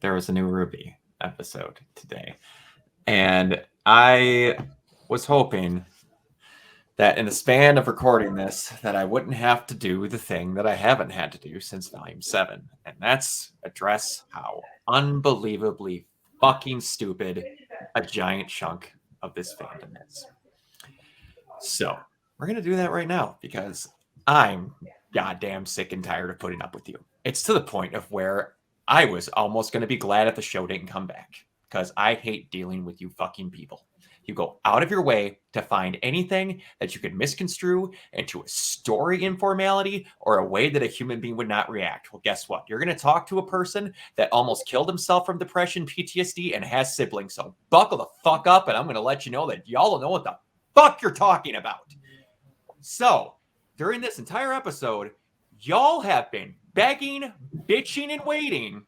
there was a new RWBY episode today. And I was hoping that in the span of recording this, that I wouldn't have to do the thing that I haven't had to do since Volume 7. And that's address how unbelievably fucking stupid a giant chunk of this fandom is. So we're going to do that right now because I'm goddamn sick and tired of putting up with you. It's to the point of where I was almost going to be glad if the show didn't come back because I hate dealing with you fucking people. You go out of your way to find anything that you could misconstrue into a story informality or a way that a human being would not react. Well, guess what? You're going to talk to a person that almost killed himself from depression, PTSD, and has siblings. So buckle the fuck up, and I'm going to let you know that y'all don't know what the fuck you're talking about. So during this entire episode, y'all have been begging, bitching, and waiting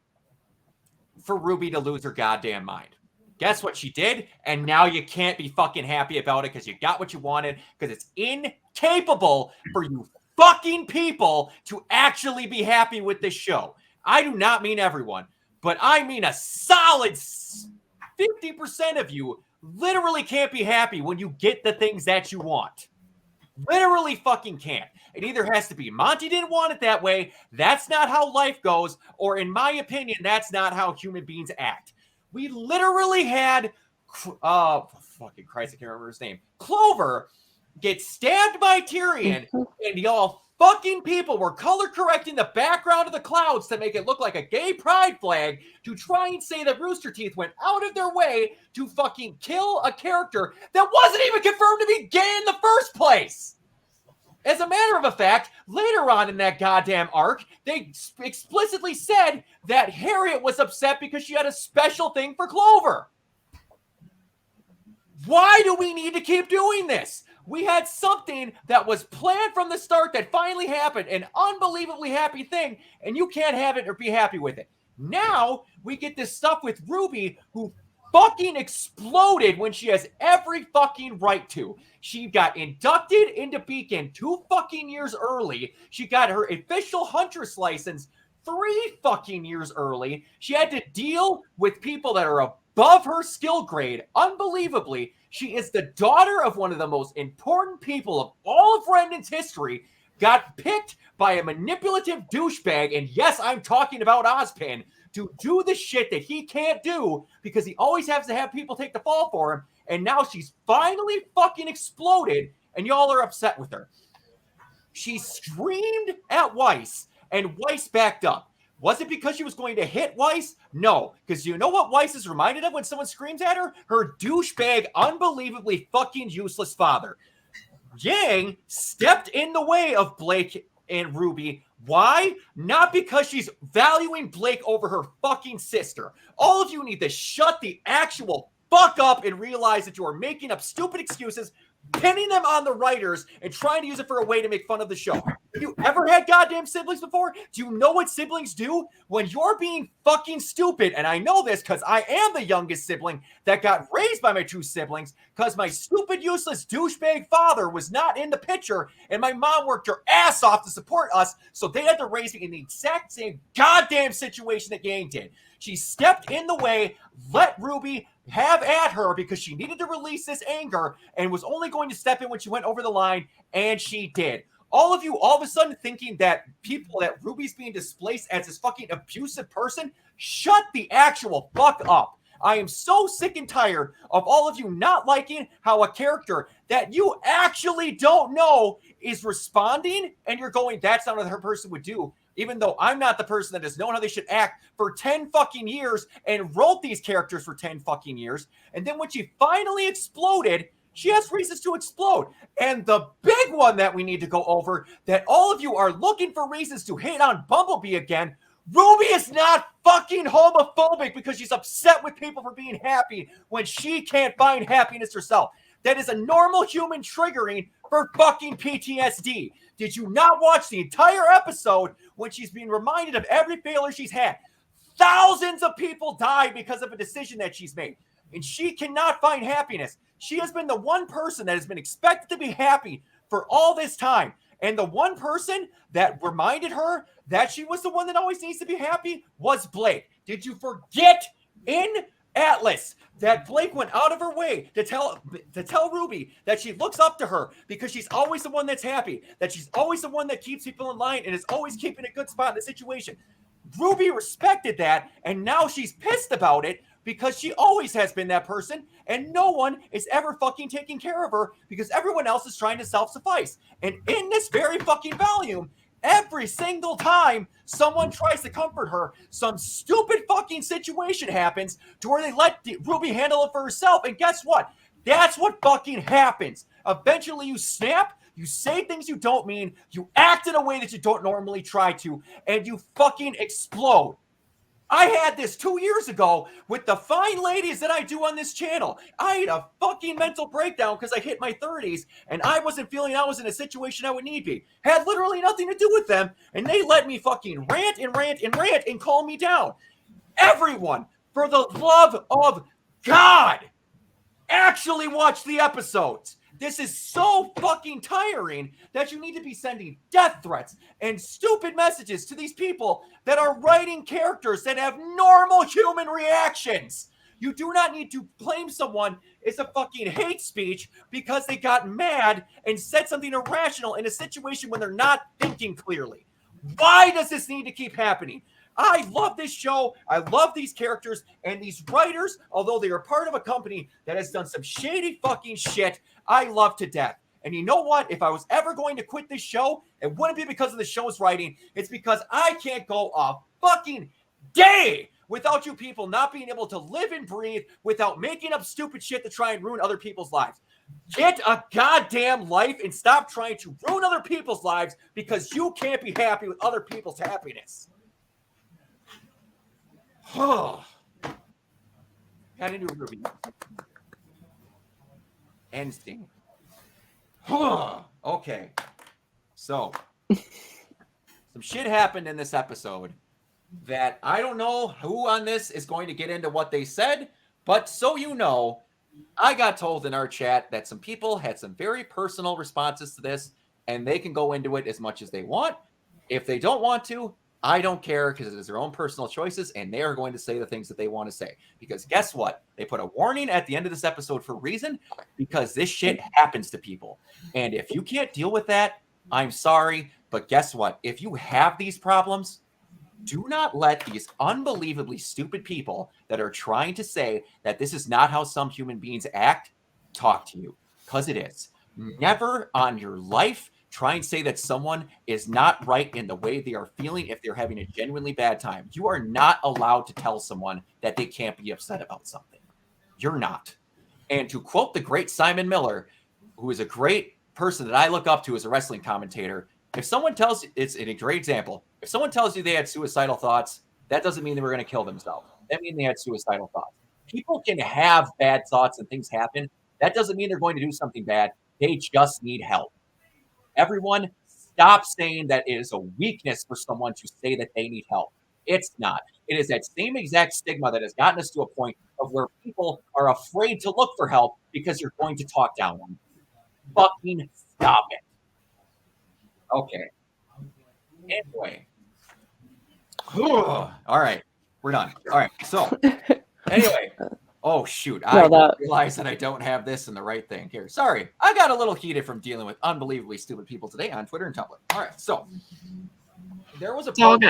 for RWBY to lose her goddamn mind. Guess what she did? And now you can't be fucking happy about it because you got what you wanted because it's incapable for you fucking people to actually be happy with this show. I do not mean everyone, but I mean a solid 50% of you literally can't be happy when you get the things that you want. Literally fucking can't. It either has to be Monty didn't want it that way, that's not how life goes, or in my opinion, that's not how human beings act. We literally had, fucking Christ, I can't remember his name, Clover get stabbed by Tyrion, and y'all fucking people were color correcting the background of the clouds to make it look like a gay pride flag to try and say that Rooster Teeth went out of their way to fucking kill a character that wasn't even confirmed to be gay in the first place. As a matter of fact, later on in that goddamn arc, they explicitly said that Harriet was upset because she had a special thing for Clover. Why do we need to keep doing this? We had something that was planned from the start that finally happened, an unbelievably happy thing, and you can't have it or be happy with it. Now, we get this stuff with RWBY, who fucking exploded when she has every fucking right to. She got inducted into Beacon 2 fucking years early. She got her official Huntress license 3 fucking years early. She had to deal with people that are above her skill grade. Unbelievably, she is the daughter of one of the most important people of all of Rendon's history. Got picked by a manipulative douchebag, and yes, I'm talking about Ozpin, to do the shit that he can't do because he always has to have people take the fall for him. And now she's finally fucking exploded, and y'all are upset with her. She screamed at Weiss, and Weiss backed up. Was it because she was going to hit Weiss? No, because you know what Weiss is reminded of when someone screams at her? Her douchebag, unbelievably fucking useless father. Yang stepped in the way of Blake and RWBY. Why? Not because she's valuing Blake over her fucking sister. All of you need to shut the actual fuck up and realize that you are making up stupid excuses, pinning them on the writers, and trying to use it for a way to make fun of the show. Have you ever had goddamn siblings before? Do you know what siblings do? When you're being fucking stupid, and I know this because I am the youngest sibling that got raised by my 2 siblings because my stupid, useless, douchebag father was not in the picture, and my mom worked her ass off to support us, so they had to raise me in the exact same goddamn situation that Yang did. She stepped in the way, let RWBY have at her because she needed to release this anger and was only going to step in when she went over the line, and she did. All of you all of a sudden thinking that that RWBY's being displaced as this fucking abusive person, shut the actual fuck up. I am so sick and tired of all of you not liking how a character that you actually don't know is responding, and you're going, that's not what her person would do. Even though I'm not the person that has known how they should act for 10 fucking years and wrote these characters for 10 fucking years. And then when she finally exploded, she has reasons to explode. And the big one that we need to go over, that all of you are looking for reasons to hate on Bumblebee again, RWBY is not fucking homophobic because she's upset with people for being happy when she can't find happiness herself. That is a normal human triggering for fucking PTSD. Did you not watch the entire episode when she's being reminded of every failure she's had? Thousands of people died because of a decision that she's made, and she cannot find happiness. She has been the one person that has been expected to be happy for all this time. And the one person that reminded her that she was the one that always needs to be happy was Blake. Did you forget in Atlas that Blake went out of her way to tell RWBY that she looks up to her because she's always the one that's happy, that she's always the one that keeps people in line and is always keeping a good spot in the situation. RWBY respected that, and now she's pissed about it because she always has been that person, and no one is ever fucking taking care of her because everyone else is trying to self-suffice. And in this very fucking volume, every single time someone tries to comfort her, some stupid fucking situation happens to where they let RWBY handle it for herself. And guess what? That's what fucking happens. Eventually you snap, you say things you don't mean, you act in a way that you don't normally try to, and you fucking explode. I had this 2 years ago with the fine ladies that I do on this channel. I had a fucking mental breakdown because I hit my 30s and I wasn't feeling I was in a situation I would need be. Had literally nothing to do with them, and they let me fucking rant and rant and rant and calm me down. Everyone, for the love of God, actually watch the episodes. This is so fucking tiring that you need to be sending death threats and stupid messages to these people that are writing characters that have normal human reactions. You do not need to blame someone as a fucking hate speech because they got mad and said something irrational in a situation when they're not thinking clearly. Why does this need to keep happening? I love this show. I love these characters and these writers, although they are part of a company that has done some shady fucking shit, I love to death. And you know what? If I was ever going to quit this show, it wouldn't be because of the show's writing. It's because I can't go a fucking day without you people not being able to live and breathe without making up stupid shit to try and ruin other people's lives. Get a goddamn life and stop trying to ruin other people's lives because you can't be happy with other people's happiness. Oh, got into a review. Instinct. Okay. So, some shit happened in this episode that I don't know who on this is going to get into what they said, but so you know, I got told in our chat that some people had some very personal responses to this, and they can go into it as much as they want. If they don't want to, I don't care because it is their own personal choices, and they are going to say the things that they want to say. Because guess what? They put a warning at the end of this episode for a reason, because this shit happens to people. And if you can't deal with that, I'm sorry. But guess what? If you have these problems, do not let these unbelievably stupid people that are trying to say that this is not how some human beings act talk to you, because it is. Never on your life try and say that someone is not right in the way they are feeling if they're having a genuinely bad time. You are not allowed to tell someone that they can't be upset about something. You're not. And to quote the great Simon Miller, who is a great person that I look up to as a wrestling commentator, if someone tells you, it's a great example, if someone tells you they had suicidal thoughts, that doesn't mean they were going to kill themselves. That means they had suicidal thoughts. People can have bad thoughts and things happen. That doesn't mean they're going to do something bad. They just need help. Everyone, stop saying that it is a weakness for someone to say that they need help. It's not. It is that same exact stigma that has gotten us to a point of where people are afraid to look for help because you're going to talk down them. Fucking stop it. Okay. Anyway. All right. We're done. All right. So, anyway. Oh, shoot. I realize that I don't have this in the right thing here. Sorry. I got a little heated from dealing with unbelievably stupid people today on Twitter and Tumblr. All right. So, there was a post.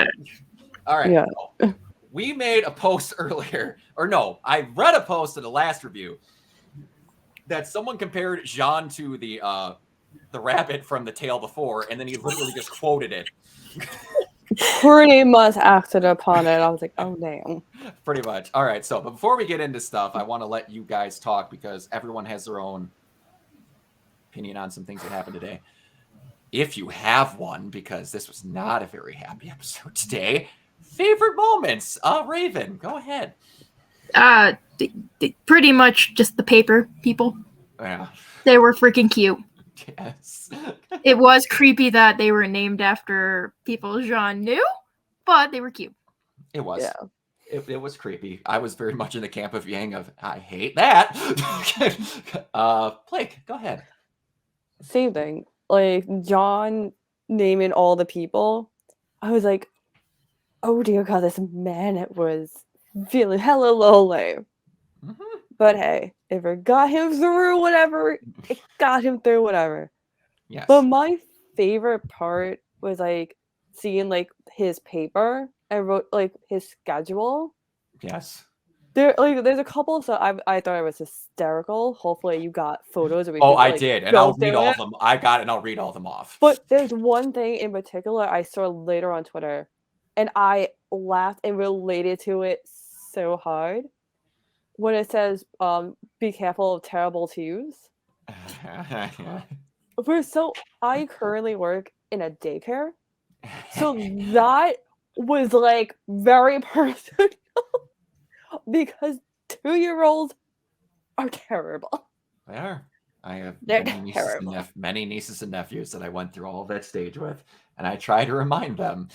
All right. Yeah. So we made a post earlier. Or no, I read a post in the last review that someone compared Jean to the rabbit from The Tale Before, and then he literally just quoted it. Pretty much acted upon it. I was like, oh, damn. Pretty much. All right. So, but before we get into stuff, I want to let you guys talk because everyone has their own opinion on some things that happened today. If you have one, because this was not a very happy episode today. Favorite moments? Raven, go ahead. Pretty much just the paper people. Yeah. They were freaking cute. Yes. It was creepy that they were named after people Jean knew, but they were cute. It was. Yeah. It was creepy. I was very much in the camp of Yang of, I hate that. Blake, go ahead. Same thing. Like, John naming all the people, I was like, oh dear God, this man, it was feeling hella lonely. Mhm. But hey, if it got him through whatever, it got him through whatever. Yes. But my favorite part was like seeing like his paper and wrote like his schedule. Yes. There's a couple, so I thought it was hysterical. Hopefully you got photos and we Oh, could, I like, did, and go I'll read through all it. of them. I got it, and I'll read all of them off. But there's one thing in particular I saw later on Twitter, and I laughed and related to it so hard. When it says, be careful of terrible twos. I currently work in a daycare. So that was like very personal because 2-year-olds are terrible. They are. I have They're many many nieces and nephews that I went through all of that stage with, and I try to remind them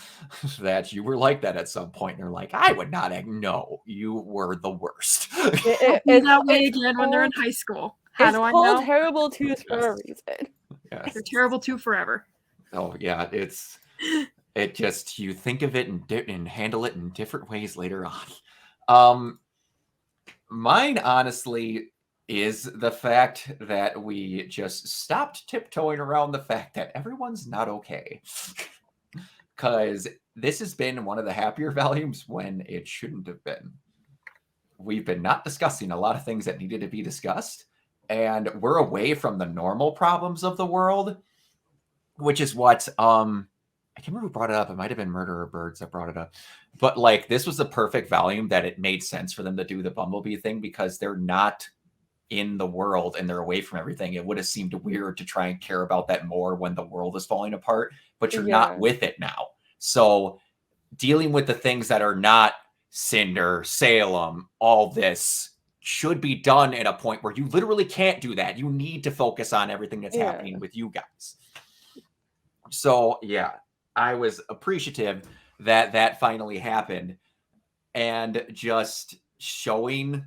that you were like that at some point. And they're like, "I would not." No, you were the worst. They'll be that way again when they're in called- high school. How It's do I called know? terrible twos for a Yes. reason. Yes. They're terrible too forever. Oh yeah, it just you think of it and handle it in different ways later on. Mine honestly is the fact that we just stopped tiptoeing around the fact that everyone's not okay. Because this has been one of the happier volumes when it shouldn't have been. We've been not discussing a lot of things that needed to be discussed, and we're away from the normal problems of the world, which is what I can't remember who brought it up. It might have been Murderer Birds that brought it up. But like this was the perfect volume that it made sense for them to do the Bumblebee thing because they're not in the world and they're away from everything. It would have seemed weird to try and care about that more when the world is falling apart, but you're not with it now. So dealing with the things that are not Cinder, Salem, all this should be done at a point where you literally can't do that. You need to focus on everything that's happening with you guys. So yeah, I was appreciative that that finally happened and just showing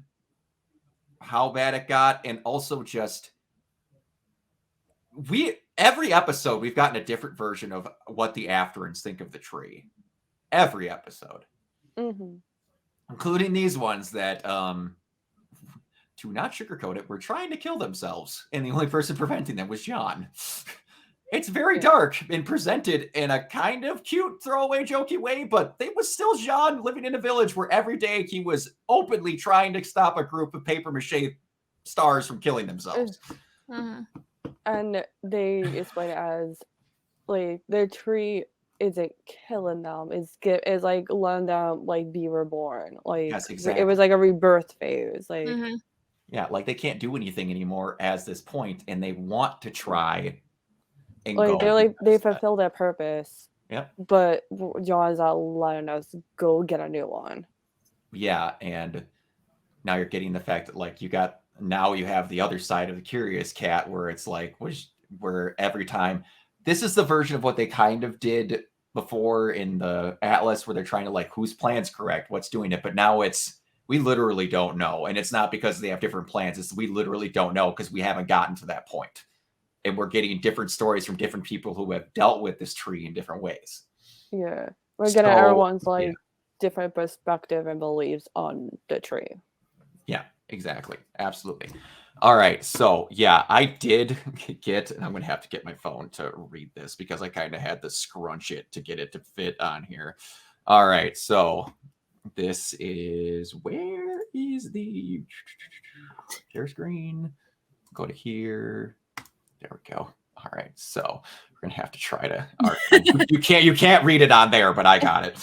how bad it got. And also just every episode, we've gotten a different version of what the Afterans think of the tree. Every episode, including these ones that, to not sugarcoat it, were trying to kill themselves. And the only person preventing them was John. It's very dark and presented in a kind of cute, throwaway, jokey way, but it was still Jean living in a village where every day he was openly trying to stop a group of papier-mâché stars from killing themselves. And they explain it as, like, their tree isn't killing them. It's like letting them, like, be reborn. Like, yes, exactly. It was like a rebirth phase. Like, yeah, like they can't do anything anymore at this point, and they want to try. And like they fulfill their purpose. Yep. But John's not letting us go get a new one. Yeah, and now you're getting the fact that like you have the other side of the Curious Cat where it's like where every time this is the version of what they kind of did before in the Atlas where they're trying to like whose plan's correct, what's doing it, but now we literally don't know, and it's not because they have different plans. It's we literally don't know because we haven't gotten to that point. And we're getting different stories from different people who have dealt with this tree in different ways. Yeah. We're getting everyone's different perspective and beliefs on the tree. Yeah, exactly. Absolutely. All right. So yeah, I did get, and I'm going to have to get my phone to read this because I kind of had to scrunch it to get it to fit on here. All right. So this is, where is the share screen? Go to here. There we go. All right, so we're gonna have to try to. You can't read it on there, but I got it.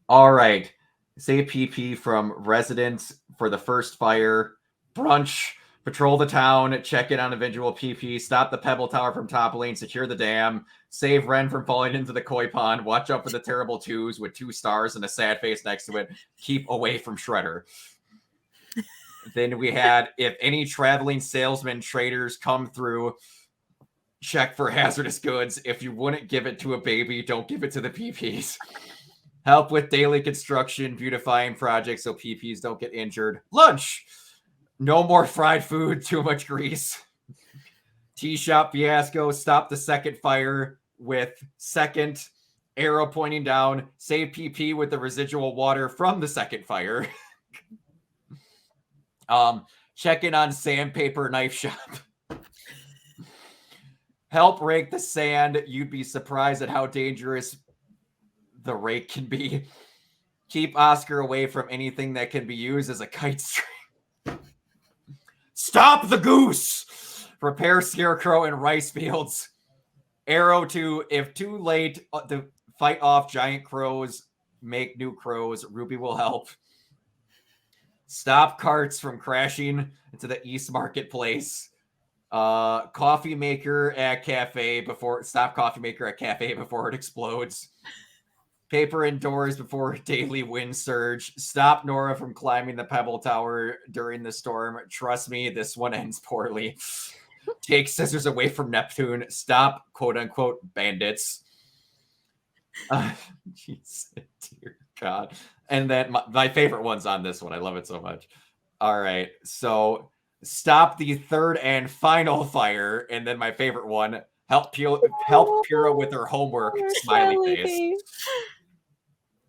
All right, say PP from residents for the first fire. Brunch, patrol the town, check in on eventual PP, stop the Pebble Tower from toppling, secure the dam, save Ren from falling into the koi pond, watch out for the terrible twos with 2 stars and a sad face next to it. Keep away from Shredder. Then we had, if any traveling salesmen, traders come through, check for hazardous goods. If you wouldn't give it to a baby, don't give it to the PPs. Help with daily construction, beautifying projects so PPs don't get injured. Lunch. No more fried food, too much grease. Tea shop fiasco, stop the second fire with second Arrow pointing down, save PP with the residual water from the second fire. Check in on Sandpaper Knife Shop. Help rake the sand. You'd be surprised at how dangerous the rake can be. Keep Oscar away from anything that can be used as a kite string. Stop the goose! Repair Scarecrow in rice fields. Arrow to, if too late, to fight off giant crows, make new crows. RWBY will help. Stop carts from crashing into the East Marketplace. Coffee maker at cafe before it explodes. Paper indoors before daily wind surge. Stop Nora from climbing the Pebble Tower during the storm. Trust me, this one ends poorly. Take scissors away from Neptune. Stop, quote unquote, bandits. Jeez, dear God. And then my favorite one's on this one. I love it so much. All right, so stop the third and final fire. And then my favorite one, help Pyrrha with her homework. Smiley face.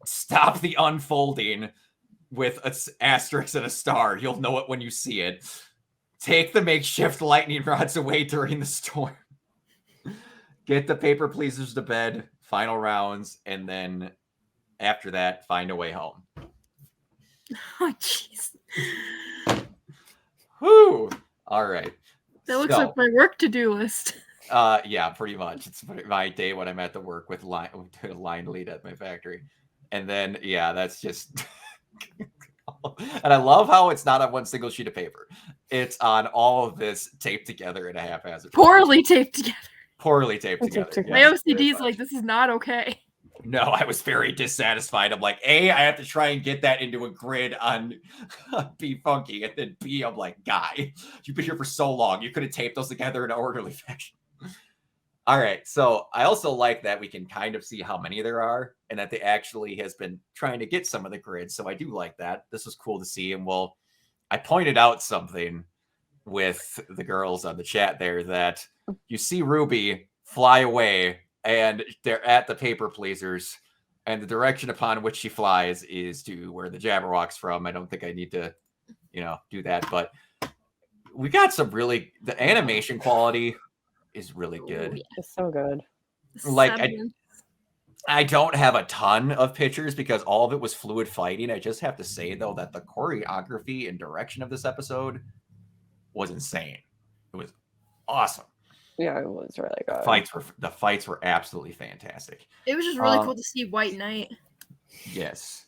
Stop the unfolding with an asterisk and a star. You'll know it when you see it. Take the makeshift lightning rods away during the storm. Get the paper pleasers to bed. Final rounds. And then after that, find a way home. Oh, jeez. Whew. All right. That looks like my work to-do list. Yeah, pretty much. It's my day when I'm at the work with line lead at my factory. And then, yeah, that's just... And I love how it's not on one single sheet of paper. It's on all of this taped together in a haphazard. Poorly taped together. Poorly taped together. My OCD's like, this is not okay. No, I was very dissatisfied. I'm like, A, I have to try and get that into a grid on Be Funky. And then B, I'm like, guy, you've been here for so long. You could have taped those together in an orderly fashion. All right. So I also like that we can kind of see how many there are and that they actually has been trying to get some of the grids. So I do like that. This was cool to see. And well, I pointed out something with the girls on the chat there that you see RWBY fly away and they're at the paper pleasers and the direction upon which she flies is to where the Jabberwock's from. I don't think I need to, do that, but we got some the animation quality is really good. Yeah, it's so good. Like I don't have a ton of pictures because all of it was fluid fighting. I just have to say though that the choreography and direction of this episode was insane. It was awesome. Yeah, it was really good. The fights were absolutely fantastic. It was just really cool to see White Knight. Yes,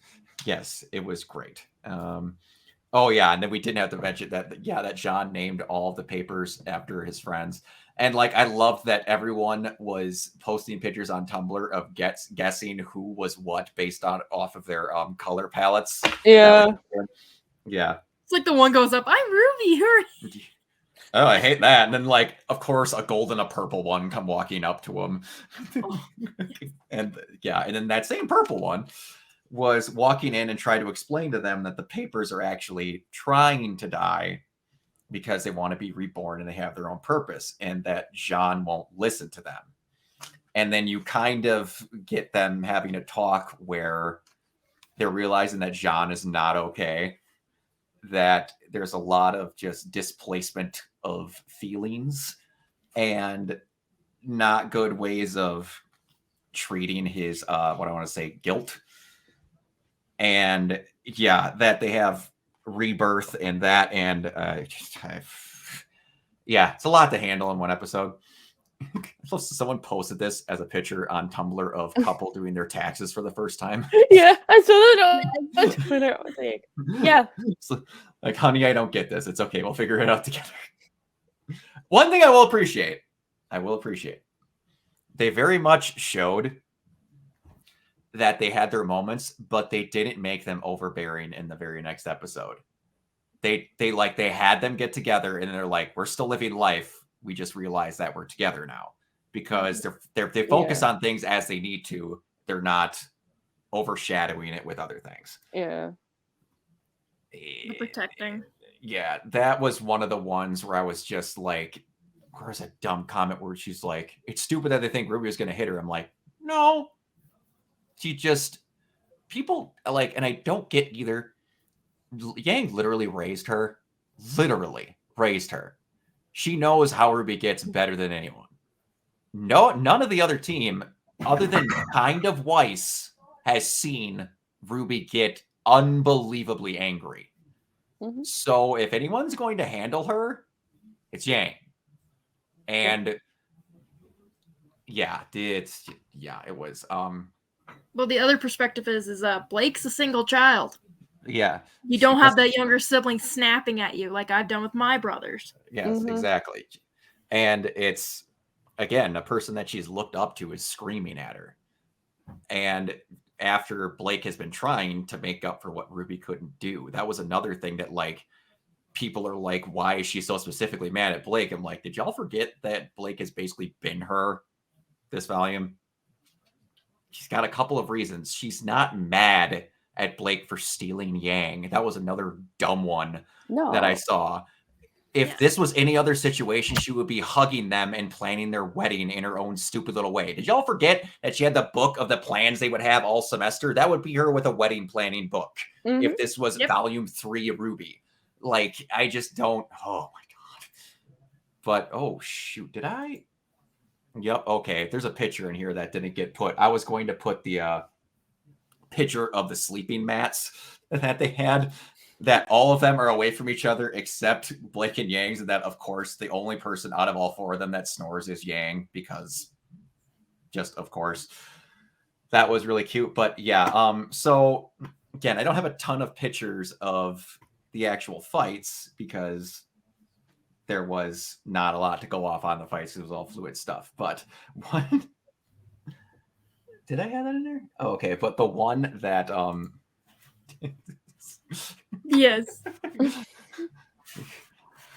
it was great. Oh yeah, and then we didn't have to mention that John named all of the papers after his friends. And like I loved that everyone was posting pictures on Tumblr of guessing who was what based off of their color palettes. Yeah. Yeah. It's like the one goes up, I'm RWBY, hurry. Oh, I hate that. And then like, of course, a gold and a purple one come walking up to him. Oh. And then that same purple one was walking in and trying to explain to them that the papers are actually trying to die because they want to be reborn and they have their own purpose, and that Jean won't listen to them. And then you kind of get them having a talk where they're realizing that Jean is not okay, that there's a lot of just displacement of feelings and not good ways of treating his, guilt. And yeah, that they have rebirth and that, and it's a lot to handle in one episode. Someone posted this as a picture on Tumblr of a couple doing their taxes for the first time. Yeah, I saw that on Twitter. I was like, yeah. So, like, honey, I don't get this. It's okay. We'll figure it out together. One thing I will appreciate, they very much showed that they had their moments, but they didn't make them overbearing in the very next episode. They had them get together and they're like, we're still living life. We just realized that we're together now because they focus on things as they need to. They're not overshadowing it with other things. Yeah. They're protecting. Yeah, that was one of the ones where I was just like, where's a dumb comment where she's like, it's stupid that they think RWBY is going to hit her. I'm like, no, people like, and I don't get either. Yang literally raised her. Literally raised her. She knows how RWBY gets better than anyone. No, none of the other team, other than kind of Weiss, has seen RWBY get unbelievably angry. Mhm. So if anyone's going to handle her, it's Yang. And yeah, it was. Well, the other perspective is Blake's a single child. Yeah. You don't have that younger sibling snapping at you like I've done with my brothers. Yes, exactly. And it's, again, a person that she's looked up to is screaming at her. And after Blake has been trying to make up for what RWBY couldn't do, that was another thing that, like, people are like, why is she so specifically mad at Blake? I'm like, did y'all forget that Blake has basically been her this volume? She's got a couple of reasons. She's not mad at Blake for stealing Yang. That was another dumb one that I saw. If this was any other situation, she would be hugging them and planning their wedding in her own stupid little way. Did y'all forget that she had the book of the plans they would have all semester? That would be her with a wedding planning book. If this was volume 3 of RWBY. Like, I just don't. Oh, my God. But, oh, shoot. Did I? Yep. Okay. There's a picture in here that didn't get put. I was going to put the picture of the sleeping mats that they had, that all of them are away from each other except Blake and Yang's, and that, of course, the only person out of all 4 of them that snores is Yang, because just, of course. That was really cute. But yeah, so again, I don't have a ton of pictures of the actual fights because there was not a lot to go off on the fights. It was all fluid stuff. But one, did I have that in there? Oh, okay. But the one that yes,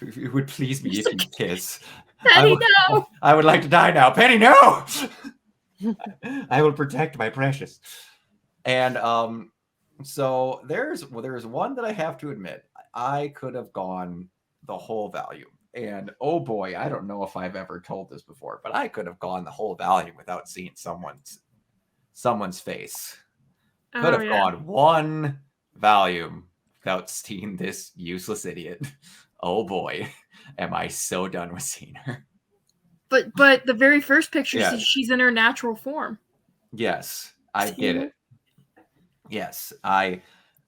it would please me if you kiss. Penny, no. I would like to die now. Penny, no. I will protect my precious. And so there's one that I have to admit, I could have gone the whole volume. And oh boy, I don't know if I've ever told this before, but I could have gone the whole volume without seeing someone's face. Could have gone one volume without seeing this useless idiot. Oh boy, am I so done with seeing her. But the very first picture, she's in her natural form. Yes, I get it. Yes,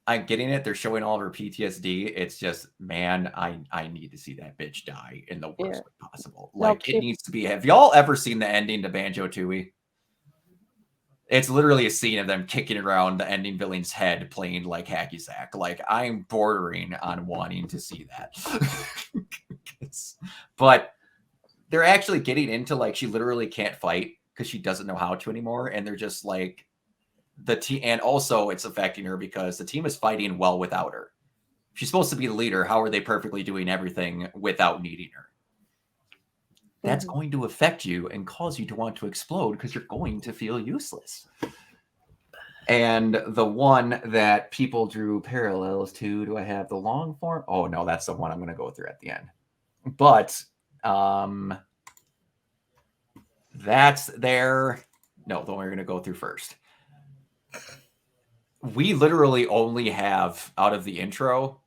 I'm getting it. They're showing all of her PTSD. It's just, man, I need to see that bitch die in the worst way possible. Like, it needs to be. Have y'all ever seen the ending to Banjo-Tooie? It's literally a scene of them kicking around the ending villain's head playing like hacky sack. Like, I'm bordering on wanting to see that. But they're actually getting into, like, she literally can't fight because she doesn't know how to anymore. And they're just like, the team, and also it's affecting her because the team is fighting well without her. She's supposed to be the leader. How are they perfectly doing everything without needing her? That's going to affect you and cause you to want to explode because you're going to feel useless. And the one that people drew parallels to, do I have the long form? Oh no, that's the one I'm going to go through at the end. But that's there. No, the one we're going to go through first. We literally only have, out of the intro,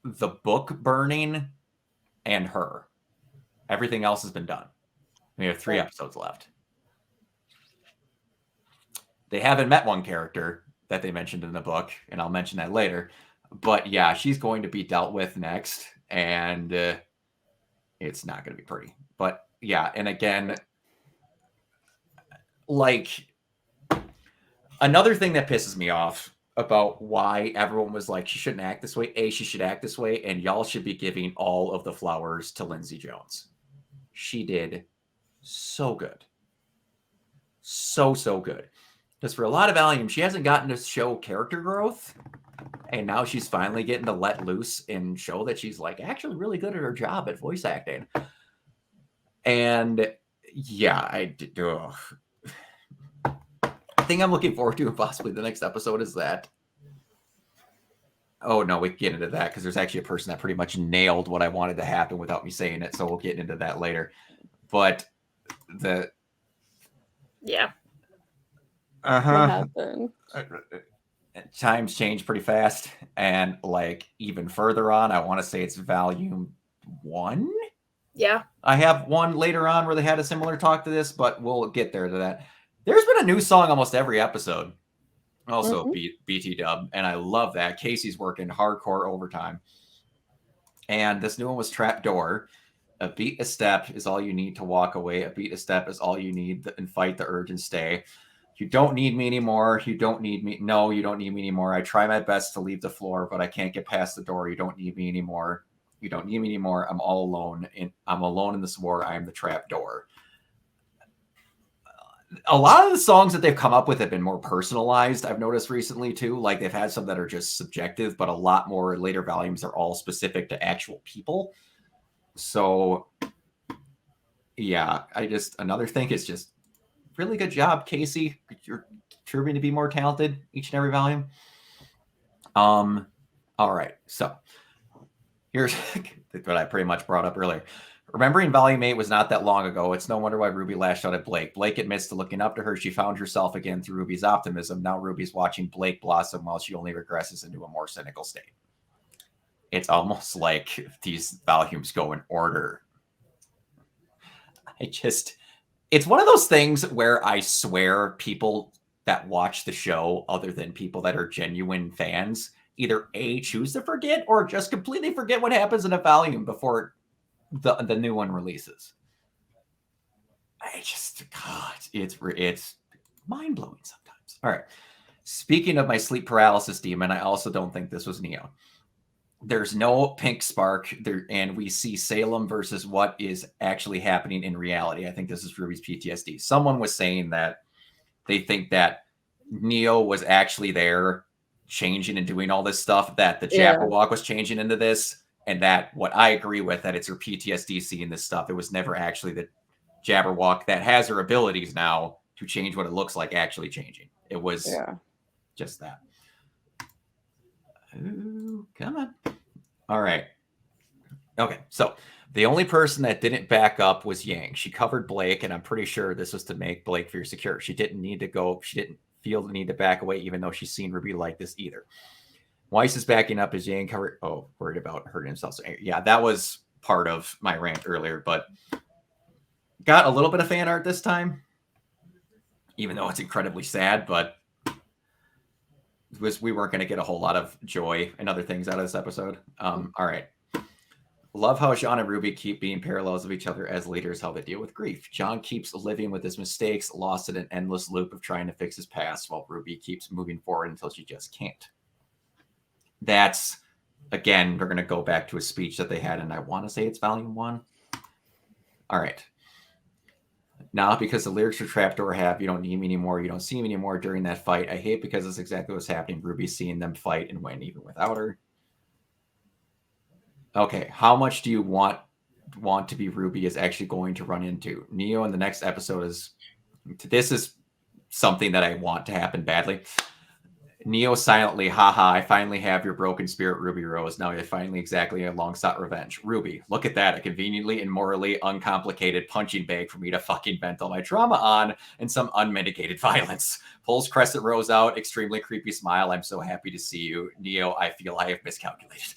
the book burning and her. Everything else has been done. We have 3 episodes left. They haven't met one character that they mentioned in the book, and I'll mention that later. But yeah, she's going to be dealt with next, and it's not going to be pretty. But yeah, and again, like, another thing that pisses me off about why everyone was like, she shouldn't act this way. She should act this way, and y'all should be giving all of the flowers to Lindsay Jones. She did so good. So good. Because for a lot of volumes, she hasn't gotten to show character growth, and now she's finally getting to let loose and show that she's, like, actually really good at her job at voice acting. And yeah, I did. Thing I'm looking forward to, and possibly the next episode, is that. Oh no, we can get into that because there's actually a person that pretty much nailed what I wanted to happen without me saying it. So we'll get into that later. But What happened? Times change pretty fast, and like even further on, I want to say it's volume 1. Yeah. I have one later on where they had a similar talk to this, but we'll get there to that. There's been a new song almost every episode. Also BT dub, and I love that. Casey's working hardcore overtime. And this new one was Trapdoor. A beat, a step is all you need to walk away. A beat, a step is all you need and fight the urge and stay. You don't need me anymore. You don't need me. No, you don't need me anymore. I try my best to leave the floor, but I can't get past the door. You don't need me anymore. You don't need me anymore. I'm all alone. I'm alone in this war. I am the trapdoor. A lot of the songs that they've come up with have been more personalized. I've noticed recently too. Like they've had some that are just subjective, but a lot more later volumes are all specific to actual people. So yeah, another thing is just really good job, Casey. You're proving to be more talented each and every volume. All right, so here's what I pretty much brought up earlier. Remembering Volume 8 was not that long ago. It's no wonder why Ruby lashed out at Blake. Blake admits to looking up to her. She found herself again through Ruby's optimism. Now Ruby's watching Blake blossom while she only regresses into a more cynical state. It's almost like these volumes go in order. It's one of those things where I swear people that watch the show, other than people that are genuine fans, either A, choose to forget or just completely forget what happens in a volume before the new one releases. It's mind-blowing sometimes. All right. Speaking of my sleep paralysis demon, I also don't think this was Neo. There's no pink spark there, and we see Salem versus what is actually happening in reality. I think this is Ruby's PTSD. Someone was saying that they think that Neo was actually there changing and doing all this stuff, that the Jabberwock was changing into this, and that what I agree with, that it's her PTSD seeing this stuff. It was never actually the Jabberwock that has her abilities now to change what it looks like actually changing. It was just that. Ooh, come on. All right. Okay, so the only person that didn't back up was Yang. She covered Blake, and I'm pretty sure this was to make Blake feel secure. She didn't need to go. She didn't feel the need to back away, even though she's seen Ruby like this either. Weiss is backing up as Yang covered. Oh, worried about hurting himself. So, yeah, that was part of my rant earlier, but got a little bit of fan art this time, even though it's incredibly sad, but we weren't going to get a whole lot of joy and other things out of this episode. All right. Love how John and Ruby keep being parallels of each other as leaders, how they deal with grief. John keeps living with his mistakes, lost in an endless loop of trying to fix his past, while Ruby keeps moving forward until she just can't. That's, again, we're going to go back to a speech that they had, and I want to say it's volume 1. All right. Now, because the lyrics for Trapdoor have, you don't need me anymore, you don't see me anymore during that fight. I hate because it's exactly what's happening. Ruby's seeing them fight and win even without her. Okay, how much do you want to be Ruby is actually going to run into? Neo in the next episode this is something that I want to happen badly. Neo silently, haha, I finally have your broken spirit, Ruby Rose. Now I finally exactly a long sought revenge. Ruby, look at that, a conveniently and morally uncomplicated punching bag for me to fucking vent all my trauma on and some unmitigated violence. Pulls Crescent Rose out, extremely creepy smile. I'm so happy to see you. Neo, I feel I have miscalculated.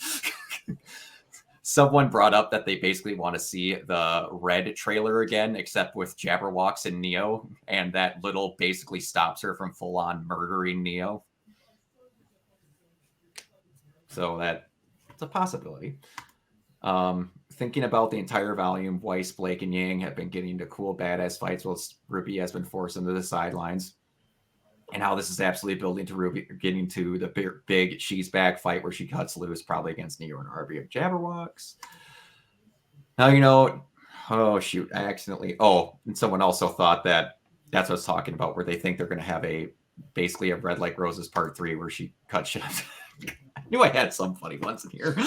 Someone brought up that they basically want to see the Red trailer again, except with Jabberwocks and Neo, and that Little basically stops her from full-on murdering Neo. So that's a possibility. Thinking about the entire volume, Weiss, Blake, and Yang have been getting into cool, badass fights while Ruby has been forced into the sidelines. And how this is absolutely building to Ruby getting to the big she's back fight where she cuts loose, probably against Neo and RWBY of Jabberwocks. Now, oh, shoot, I accidentally... Oh, and someone also thought that's what I was talking about, where they think they're going to have basically a Red Like Roses Part 3 where she cuts shit. I knew I had some funny ones in here.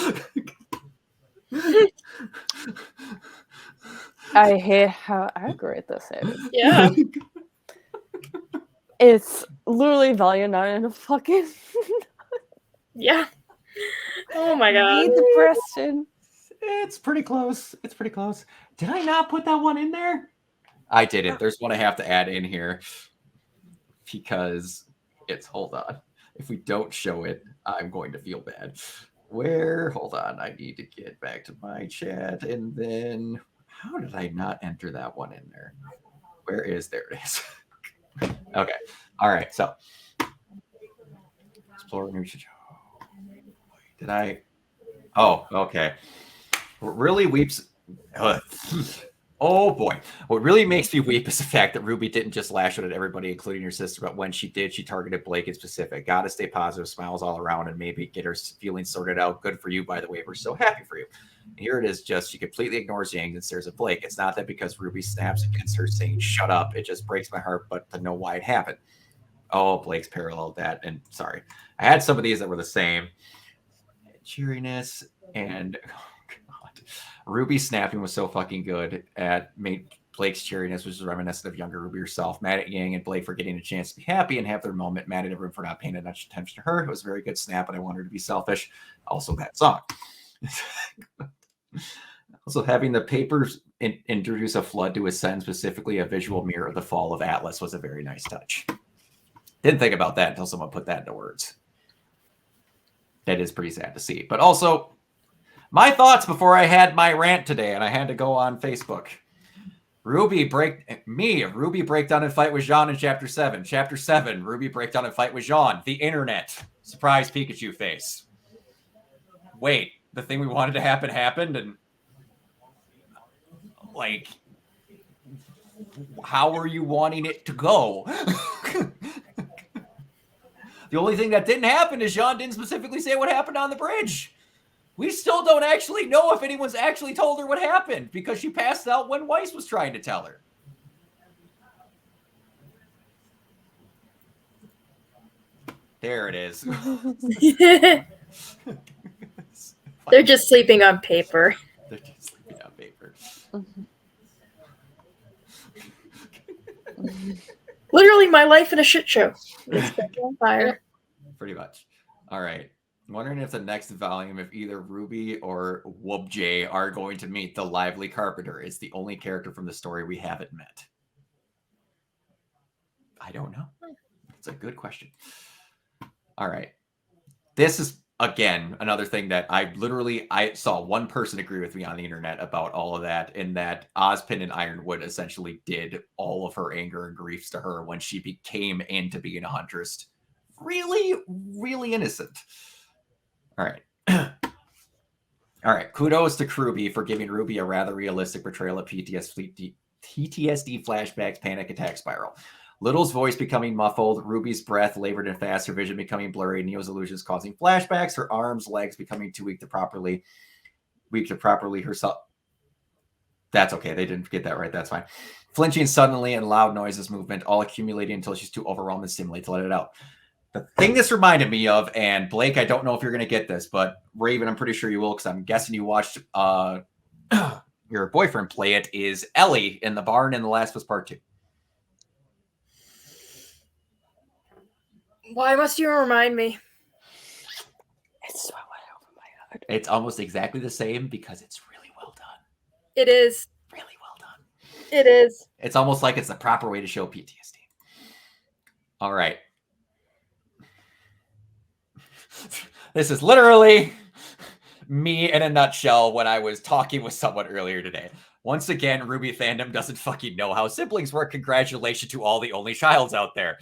I hate how accurate this is. Yeah. It's literally volume 9 and a fucking Yeah. Oh my god. depression. It's pretty close. It's pretty close. Did I not put that one in there? I didn't. There's one I have to add in here. because it's, hold on. If we don't show it, I'm going to feel bad. Hold on. I need to get back to my chat. And then, how did I not enter that one in there? There it is. Okay. All right. So, explore new show. Did I? Oh, okay. What really weeps. Oh boy. What really makes me weep is the fact that RWBY didn't just lash out at everybody, including your sister, but when she did, she targeted Blake in specific. Gotta stay positive, smiles all around, and maybe get her feelings sorted out. Good for you, by the way. We're so happy for you. And here it is, just she completely ignores Yang and stares at Blake. It's not that because RWBY snaps against her saying, shut up. It just breaks my heart, but to know why it happened. Oh, Blake's paralleled that. And sorry. I had some of these that were the same. Cheeriness and RWBY snapping was so fucking good at Blake's cheeriness, which is reminiscent of younger RWBY herself. Mad at Yang and Blake for getting a chance to be happy and have their moment. Mad at everyone for not paying enough attention to her. It was a very good snap, and I want her to be selfish. Also, that song. Also, having the papers introduce a flood to his sentence, specifically a visual mirror of the fall of Atlas, was a very nice touch. Didn't think about that until someone put that into words. That is pretty sad to see. But also, my thoughts before I had my rant today, and I had to go on Facebook. RWBY breakdown and fight with Jean in Chapter 7. Chapter 7, RWBY breakdown and fight with Jean. The internet. Surprise Pikachu face. Wait, the thing we wanted to happen happened, and like, how are you wanting it to go? The only thing that didn't happen is Jean didn't specifically say what happened on the bridge. We still don't actually know if anyone's actually told her what happened because she passed out when Weiss was trying to tell her. There it is. They're just sleeping on paper. They're just sleeping on paper. Literally my life in a shit show. It's on fire. Pretty much. All right. I'm wondering if the next volume, if either RWBY or RWBY are going to meet the lively Carpenter. It's the only character from the story we haven't met. I don't know. It's a good question. All right. This is, again, another thing that I saw one person agree with me on the internet about all of that, in that Ozpin and Ironwood essentially did all of her anger and griefs to her when she became into being a huntress. Really, really innocent. All right. All right. Kudos to RWBY for giving RWBY a rather realistic portrayal of PTSD flashbacks, panic attack spiral. Little's voice becoming muffled, RWBY's breath labored and fast, her vision becoming blurry, Neo's illusions causing flashbacks, her arms, legs becoming too weak to properly herself. That's okay. They didn't get that right. That's fine. Flinching suddenly and loud noises, movement, all accumulating until she's too overwhelmed and stimulated to let it out. The thing this reminded me of, and Blake, I don't know if you're going to get this, but Raven, I'm pretty sure you will, because I'm guessing you watched your boyfriend play it, is Ellie in the barn in The Last of Us Part 2. Why must you remind me? It's so went over my head. It's almost exactly the same because it's really well done. It is. Really well done. It is. It's almost like it's the proper way to show PTSD. All right. This is literally me in a nutshell when I was talking with someone earlier today. Once again, RWBY fandom doesn't fucking know how siblings work. Congratulations to all the only childs out there.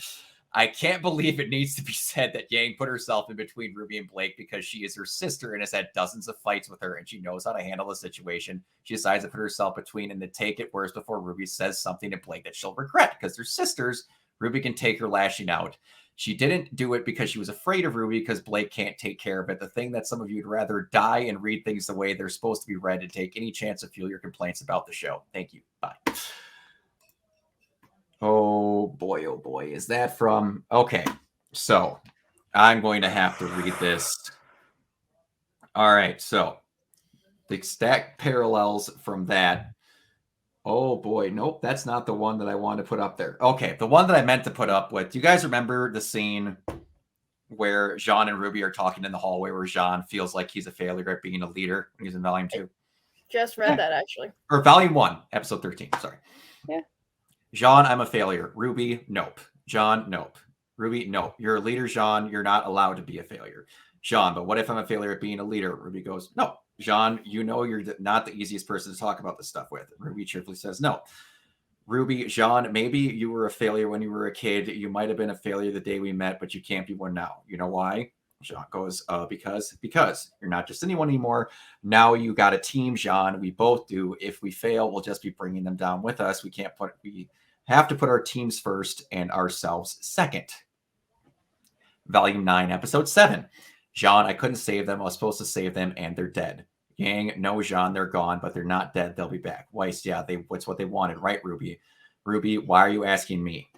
I can't believe it needs to be said that Yang put herself in between RWBY and Blake because she is her sister and has had dozens of fights with her and she knows how to handle the situation. She decides to put herself between and to take it worse before RWBY says something to Blake that she'll regret because they're sisters. RWBY can take her lashing out. She didn't do it because she was afraid of RWBY because Blake can't take care of it. The thing that some of you would rather die and read things the way they're supposed to be read to take any chance to fuel your complaints about the show. Thank you. Bye. Oh boy. Is that from... Okay, so I'm going to have to read this. All right, so the exact parallels from that. Oh boy, nope, that's not the one that I wanted to put up there. Okay, the one that I meant to put up with. Do you guys remember the scene where Jean and RWBY are talking in the hallway where Jean feels like he's a failure at being a leader when he's in Volume 2? Just read that, actually. Or Volume 1, Episode 13, sorry. Yeah. Jean, I'm a failure. RWBY, nope. John, nope. Ruby, no. You're a leader, Jean. You're not allowed to be a failure. Jean, but what if I'm a failure at being a leader? Ruby goes, no. Jean, you know you're not the easiest person to talk about this stuff with. Ruby cheerfully says, no. Ruby, Jean, maybe you were a failure when you were a kid. You might have been a failure the day we met, but you can't be one now. You know why? Jean goes, because you're not just anyone anymore. Now you got a team, Jean. We both do. If we fail, we'll just be bringing them down with us. We have to put our teams first and ourselves second. Volume 9, Episode 7. Jean, I couldn't save them. I was supposed to save them, and they're dead. Yang, no, Jean, they're gone, but they're not dead. They'll be back. Weiss, yeah, what's what they wanted, right, Ruby? Ruby, why are you asking me?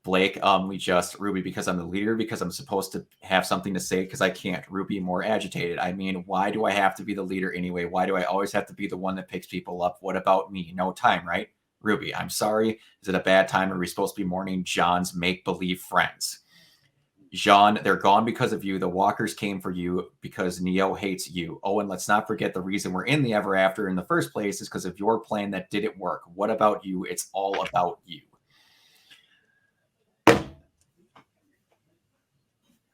Blake, Ruby, because I'm the leader, because I'm supposed to have something to say, because I can't. Ruby, more agitated. I mean, why do I have to be the leader anyway? Why do I always have to be the one that picks people up? What about me? No time, right? Ruby, I'm sorry. Is it a bad time? Are we supposed to be mourning John's make-believe friends? Jean, they're gone because of you. The walkers came for you because Neo hates you. Oh, and let's not forget the reason we're in the Ever After in the first place is because of your plan that didn't work. What about you? It's all about you.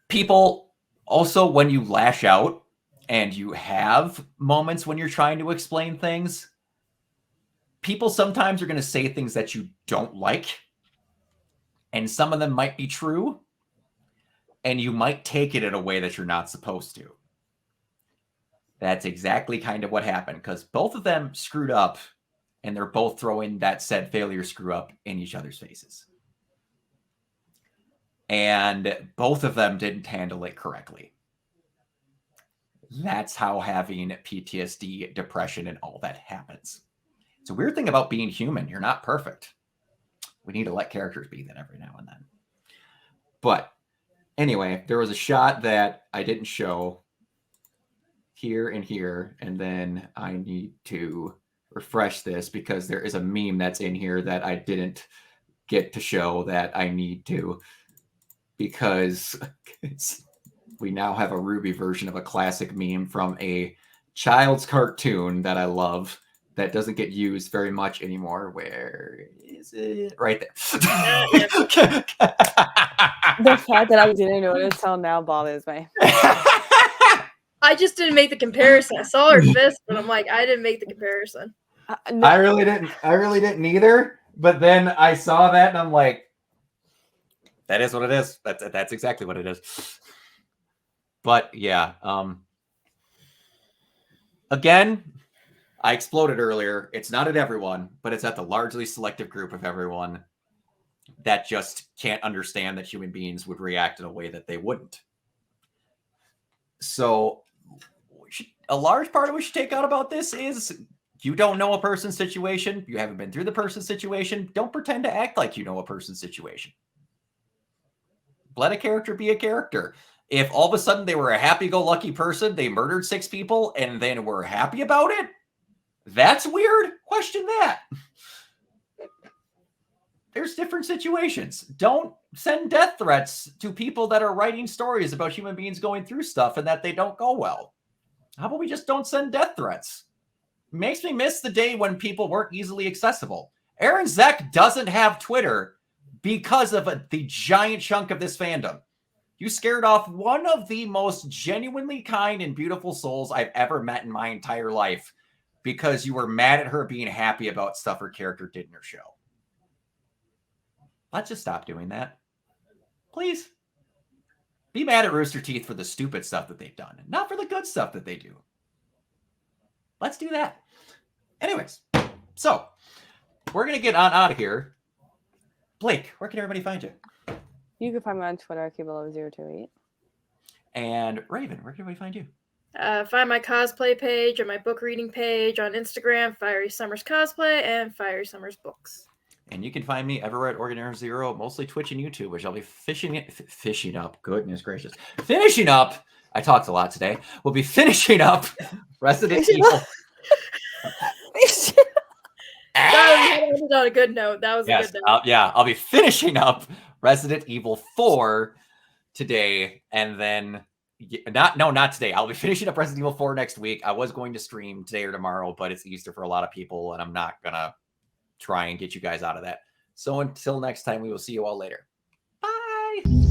People, also, when you lash out and you have moments when you're trying to explain things, people sometimes are going to say things that you don't like, and some of them might be true, and you might take it in a way that you're not supposed to. That's exactly kind of what happened, because both of them screwed up, and they're both throwing that said failure screw up in each other's faces. And both of them didn't handle it correctly. That's how having PTSD, depression, and all that happens. It's a weird thing about being human. You're not perfect. We need to let characters be that every now and then. But anyway, there was a shot that I didn't show here and here, and then I need to refresh this because there is a meme that's in here that I didn't get to show that I need to, because we now have a RWBY version of a classic meme from a child's cartoon that I love that doesn't get used very much anymore. Where is it? Right there. The fact that I didn't notice till now bothers me. I just didn't make the comparison. I saw her fist, but I'm like, I didn't make the comparison. No, I really didn't either. But then I saw that and I'm like, that is what it is. That's exactly what it is. But yeah, again, I exploded earlier. It's not at everyone, but it's at the largely selective group of everyone that just can't understand that human beings would react in a way that they wouldn't. So a large part of what we should take out about this is you don't know a person's situation. You haven't been through the person's situation. Don't pretend to act like you know a person's situation. Let a character be a character. If all of a sudden they were a happy-go-lucky person, they murdered 6 people, and then were happy about it, that's weird. Question that. There's different situations. Don't send death threats to people that are writing stories about human beings going through stuff and that they don't go well. How about we just don't send death threats? It makes me miss the day when people weren't easily accessible. Aaron Zek doesn't have Twitter because of the giant chunk of this fandom. You scared off one of the most genuinely kind and beautiful souls I've ever met in my entire life because you were mad at her being happy about stuff her character did in her show. Let's just stop doing that. Please. Be mad at Rooster Teeth for the stupid stuff that they've done, not for the good stuff that they do. Let's do that. Anyways, so we're going to get on out of here. Blake, where can everybody find you? You can find me on Twitter, Kibolo028. And Raven, where can everybody find you? Find my cosplay page and my book reading page on Instagram, Fiery Summers Cosplay and Fiery Summers Books. And you can find me everywhere at Organizer Zero, mostly Twitch and YouTube, which I'll be fishing up. Goodness gracious. Finishing up. I talked a lot today. We'll be finishing up Resident Evil. That was on a good note. That was a good note. I'll be finishing up Resident Evil 4 today, and then not today. I'll be finishing up Resident Evil 4 next week. I was going to stream today or tomorrow, but it's Easter for a lot of people, and I'm not gonna try and get you guys out of that. So until next time, we will see you all later. Bye.